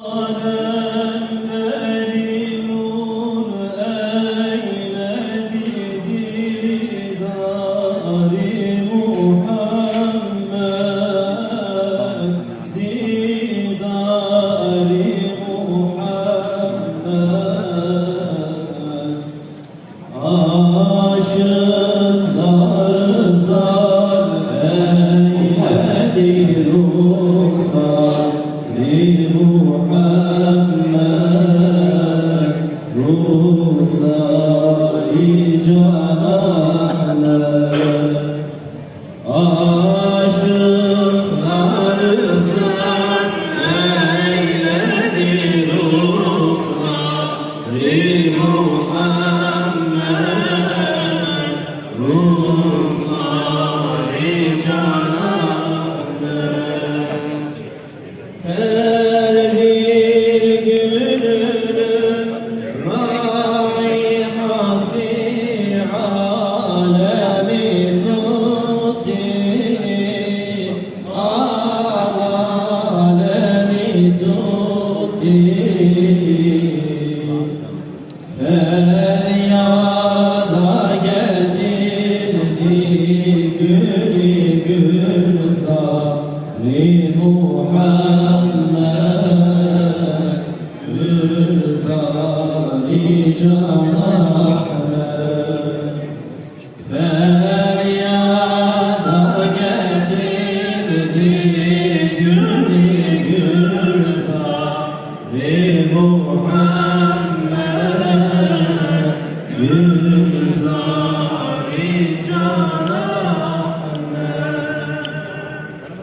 Alemleri nur eyledi didar-i Muhammed, didar-i Muhammed. Aşıklar zar eyledi ruhsar-i Muhammed, ruhsar-i Canan. Aşıklar zar eyledi ruhsar-i Muhammed, ruhsar-i Canan. Her bir gülünün raihası alemi tuti, alemi tuti. Feryada getirdi gülü gülzar-i Muhammed, gülzar-i Canan.